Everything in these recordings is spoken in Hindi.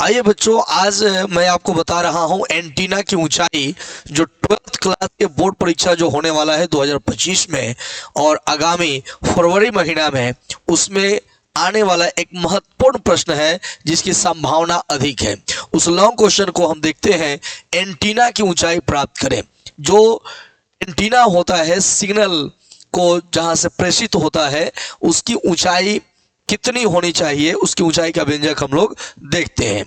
आइए बच्चों, आज मैं आपको बता रहा हूं एंटीना की ऊंचाई, जो 12th क्लास के बोर्ड परीक्षा जो होने वाला है 2025 में और आगामी फरवरी महीना में, उसमें आने वाला एक महत्वपूर्ण प्रश्न है जिसकी संभावना अधिक है। उस लॉन्ग क्वेश्चन को हम देखते हैं। एंटीना की ऊंचाई प्राप्त करें। जो एंटीना होता है, सिग्नल को जहां से प्रेषित होता है, उसकी ऊंचाई कितनी होनी चाहिए, उसकी ऊंचाई का व्यंजक हम लोग देखते हैं।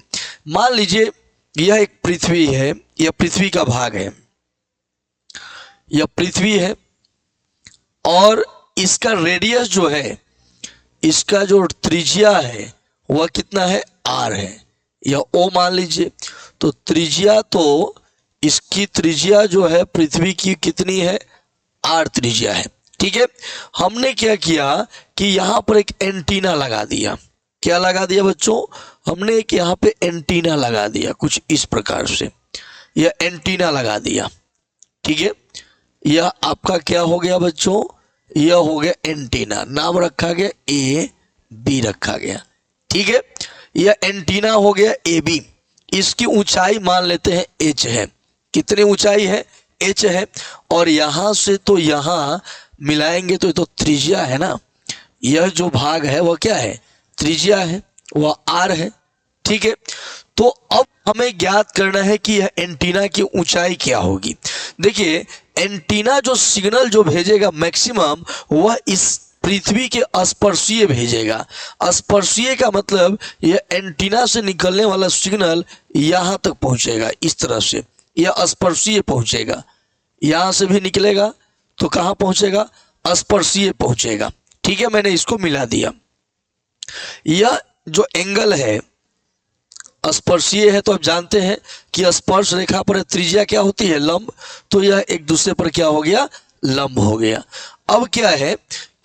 मान लीजिए यह एक पृथ्वी है, यह पृथ्वी का भाग है, यह पृथ्वी है और इसका रेडियस जो है, इसका जो त्रिज्या है वह कितना है, आर है। यह ओ मान लीजिए। तो त्रिज्या, तो इसकी त्रिज्या जो है पृथ्वी की कितनी है, आर त्रिज्या है। ठीक है, हमने क्या किया कि यहाँ पर एक एंटीना लगा दिया। क्या लगा दिया बच्चों, हमने एक यहाँ पे एंटीना लगा दिया, कुछ इस प्रकार से यह एंटीना लगा दिया। ठीक है, यह आपका क्या हो गया बच्चों, यह हो गया एंटीना। नाम रखा गया ए बी रखा गया। ठीक है, यह एंटीना हो गया ए बी। इसकी ऊंचाई मान लेते हैं एच है। कितनी ऊंचाई है, एच है। और यहां से तो यहां मिलाएंगे तो ये तो त्रिज्या है ना, यह जो भाग है वह क्या है, त्रिज्या है, वह आर है। ठीक है, तो अब हमें ज्ञात करना है कि यह एंटीना की ऊंचाई क्या होगी। देखिए, एंटीना जो सिग्नल जो भेजेगा मैक्सिमम, वह इस पृथ्वी के स्पर्शीय भेजेगा। स्पर्शीय का मतलब यह एंटीना से निकलने वाला सिग्नल यहां तक पहुंचेगा, इस तरह से यह स्पर्शीय पहुंचेगा। यहां से भी निकलेगा तो कहां पहुंचेगा, स्पर्शीय पहुंचेगा। ठीक है, मैंने इसको मिला दिया। यह जो एंगल है स्पर्शीय है, तो आप जानते हैं कि स्पर्श रेखा पर त्रिज्या क्या होती है, लंब। तो यह एक दूसरे पर क्या हो गया, लंब हो गया। अब क्या है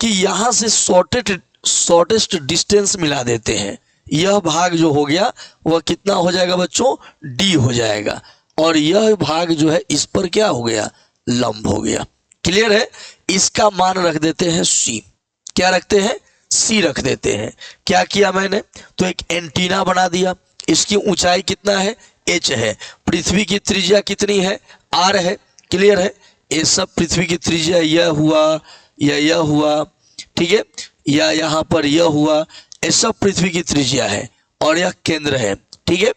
कि यहां से शॉर्टेस्ट डिस्टेंस मिला देते हैं। यह भाग जो हो गया वह कितना हो जाएगा बच्चों, डी हो जाएगा। और यह भाग जो है इस पर क्या हो गया, लंब हो गया। क्लियर है, इसका मान रख देते हैं सी। क्या रखते हैं, सी रख देते हैं। क्या किया मैंने, तो एक एंटीना बना दिया। इसकी ऊंचाई कितना है, एच है। पृथ्वी की त्रिज्या कितनी है, आर है। क्लियर है, ये सब पृथ्वी की त्रिज्या, यह हुआ या यह हुआ, ठीक है, या यहाँ पर यह हुआ, ये सब पृथ्वी की त्रिज्या है और यह केंद्र है। ठीक है,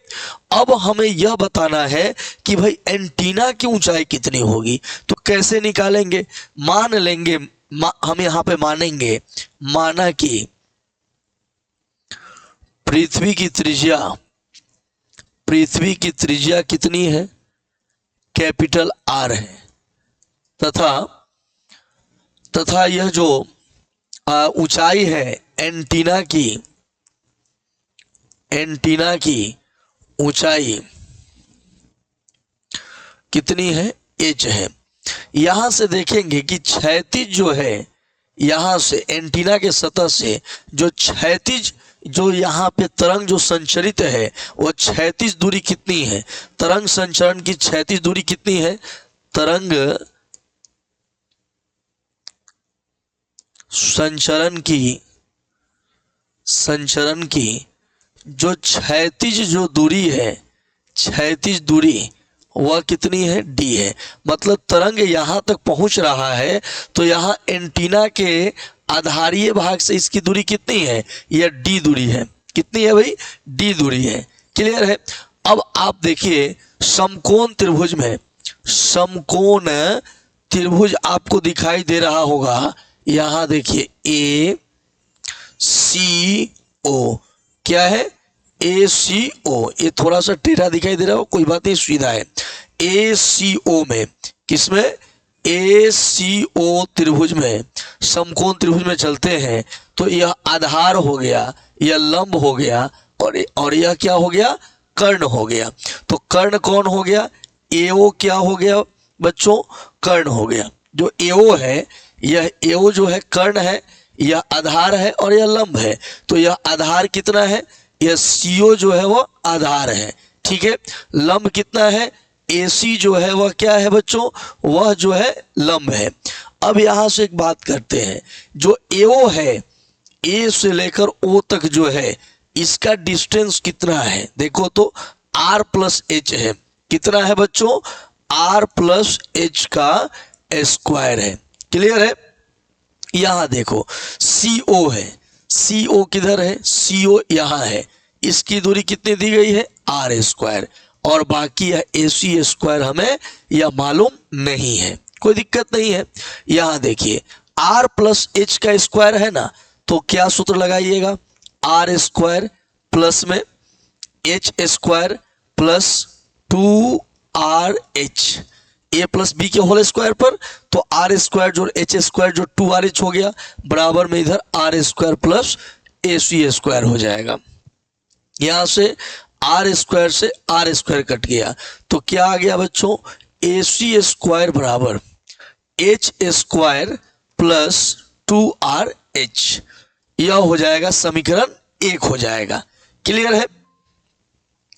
अब हमें यह बताना है कि भाई एंटीना की ऊंचाई कितनी होगी। तो कैसे निकालेंगे, मान लेंगे, हम यहां पे मानेंगे, माना कि पृथ्वी की त्रिज्या कितनी है, कैपिटल आर है। तथा यह जो ऊंचाई है एंटीना की ऊंचाई कितनी है, एच है। यहां से देखेंगे कि क्षैतिज जो है, यहां से एंटीना के सतह से जो क्षैतिज, जो यहाँ पे तरंग जो संचरित है, वह क्षैतिज दूरी कितनी है, तरंग संचरण की क्षैतिज दूरी कितनी है, तरंग संचरण की जो क्षैतिज जो दूरी है, क्षैतिज दूरी वह कितनी है, डी है। मतलब तरंग यहां तक पहुंच रहा है तो यहां एंटीना के आधारीय भाग से इसकी दूरी कितनी है, यह डी दूरी है। कितनी है भाई, डी दूरी है। क्लियर है। अब आप देखिए समकोण त्रिभुज में, समकोण त्रिभुज आपको दिखाई दे रहा होगा। यहां देखिए ए सी ओ, क्या है, ए सी ओ। ये थोड़ा सा टेढ़ा दिखाई दे रहा हो, कोई बात नहीं, सीधा है। ए सी ओ में, किसमें, ए सी ओ त्रिभुज में, समकोण त्रिभुज में चलते हैं तो यह आधार हो गया, यह लंब हो गया और यह क्या हो गया, कर्ण हो गया। तो कर्ण कौन हो गया, एओ क्या हो गया बच्चों, कर्ण हो गया। जो एओ है, यह एओ जो है कर्ण है, यह आधार है और यह लंब है। तो यह आधार कितना है, यह सीओ जो है वो आधार है। ठीक है, लंब कितना है, एसी जो है वह क्या है बच्चों, वह जो है लंब है। अब यहां से एक बात करते हैं, जो एओ है, ए से लेकर ओ तक जो है, इसका डिस्टेंस कितना है, देखो तो r प्लस एच है। कितना है बच्चों, r प्लस एच का स्क्वायर है। क्लियर है। यहां देखो CO है, CO किधर है, CO यहां है। इसकी दूरी कितनी दी गई है, r स्क्वायर, और बाकी है AC स्क्वायर हमें यह मालूम नहीं है। कोई दिक्कत नहीं है। यहां देखिए r प्लस एच का स्क्वायर है ना, तो क्या सूत्र लगाइएगा, r स्क्वायर प्लस में H square plus 2RH, A plus B के होल स्क्वायर पर, तो आर स्क्वायर जो एच स्क्वायर जो 2RH हो गया, बराबर में इधर R square plus AC square हो जाएगा। यहां से आर स्क्वायर से आर स्क्वायर कट गया, तो क्या आ गया बच्चों, AC स्क्वायर बराबर एच स्क्वायर प्लस 2RH। यह हो जाएगा समीकरण 1 हो जाएगा। क्लियर है।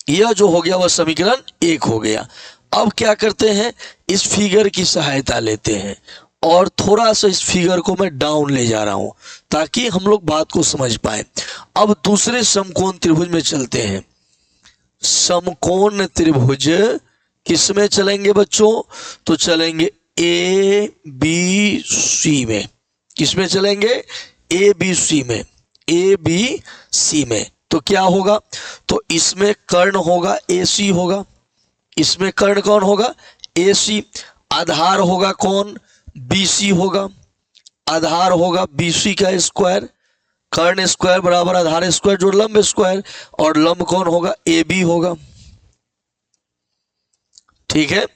यह जो हो गया वह समीकरण 1 हो गया। अब क्या करते हैं, इस फिगर की सहायता लेते हैं और थोड़ा सा इस फिगर को मैं डाउन ले जा रहा हूं ताकि हम लोग बात को समझ पाए। अब दूसरे समकोण त्रिभुज में चलते हैं। समकोण त्रिभुज किसमें चलेंगे बच्चों, तो चलेंगे ABC में। किसमें चलेंगे, ABC में, ABC में। तो क्या होगा, तो इसमें कर्ण होगा AC होगा, इसमें कर्ण कौन होगा, AC। आधार होगा कौन, BC होगा, आधार होगा BC का स्क्वायर, कर्ण स्क्वायर बराबर आधार स्क्वायर जो लंब स्क्वायर, और लंब कौन होगा, AB होगा। ठीक है।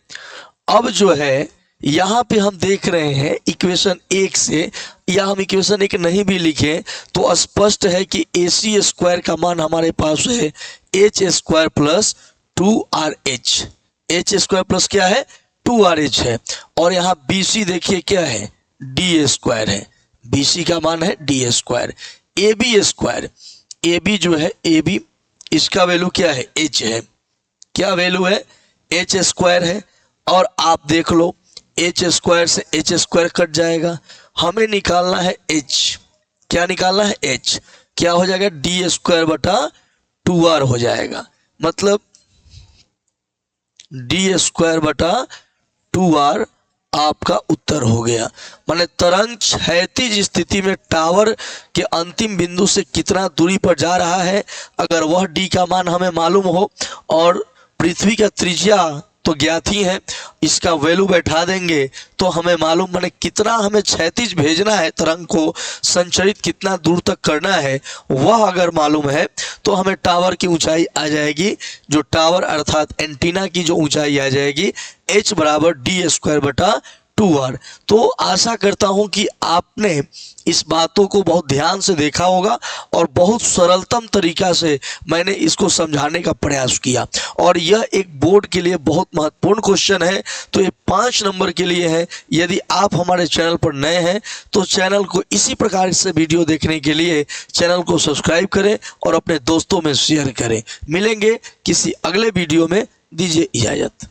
अब जो है यहां पे हम देख रहे हैं इक्वेशन 1 से, या हम इक्वेशन 1 नहीं भी लिखें तो स्पष्ट है कि AC स्क्वायर का मान हमारे पास है H square plus 2RH। H square plus क्या है, 2RH है। और यहाँ BC देखिए क्या है, D स्क्वायर है। BC का मान है D square. AB square, AB जो है AB, इसका वैल्यू क्या है, H है। क्या वैल्यू है, H स्क्वायर है। और आप देख लो H स्क्वायर से H स्क्वायर कट जाएगा, हमें निकालना है H। क्या निकालना है, H। क्या हो जाएगा, D स्क्वायर बटा 2R हो जाएगा, मतलब D स्क्वायर बटा 2R आपका उत्तर हो गया। माने तरंग क्षैतिज स्थिति में टावर के अंतिम बिंदु से कितना दूरी पर जा रहा है, अगर वह D का मान हमें मालूम हो और पृथ्वी का त्रिज्या तो ज्ञात ही है, इसका वैल्यू बैठा देंगे तो हमें मालूम, माने कितना हमें क्षैतिज भेजना है, तरंग को संचरित कितना दूर तक करना है, वह अगर मालूम है तो हमें टावर की ऊंचाई आ जाएगी, जो टावर अर्थात एंटीना की जो ऊंचाई आ जाएगी H बराबर D स्क्वायर बटा 2R। तो आशा करता हूं कि आपने इस बातों को बहुत ध्यान से देखा होगा और बहुत सरलतम तरीका से मैंने इसको समझाने का प्रयास किया, और यह एक बोर्ड के लिए बहुत महत्वपूर्ण क्वेश्चन है। तो ये 5 नंबर के लिए है। यदि आप हमारे चैनल पर नए हैं तो चैनल को इसी प्रकार से वीडियो देखने के लिए चैनल को सब्सक्राइब करें और अपने दोस्तों में शेयर करें। मिलेंगे किसी अगले वीडियो में, दीजिए इजाज़त।